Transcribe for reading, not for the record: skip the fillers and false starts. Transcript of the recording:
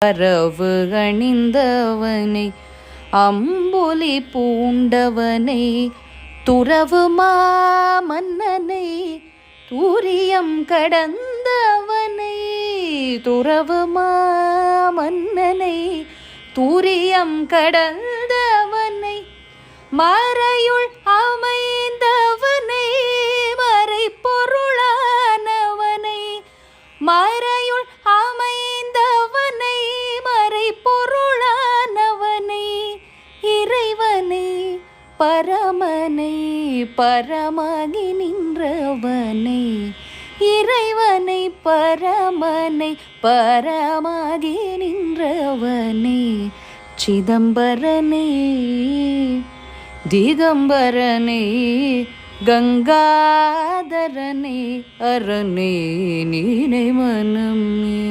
அரவு அணிந்தவனை அம்புலி பூண்டவனை துறவு மாமன்னனை தூரியம் கடந்தவனை துறவு மாமன்னனை தூரியம் கடந்தவனை மறையுள் அமைந்தவனை மறை பொருளானவனை மறையுள் அமைந்தவனை மறை பொருளானவனை இறைவனை பரமனை பரமாகி நின்றவனை இறைவனை பரமனை பரமாகி நின்றவனை சிதம்பரனை திகம்பரனை கங்காதரனை அரணே நீனை மனமே.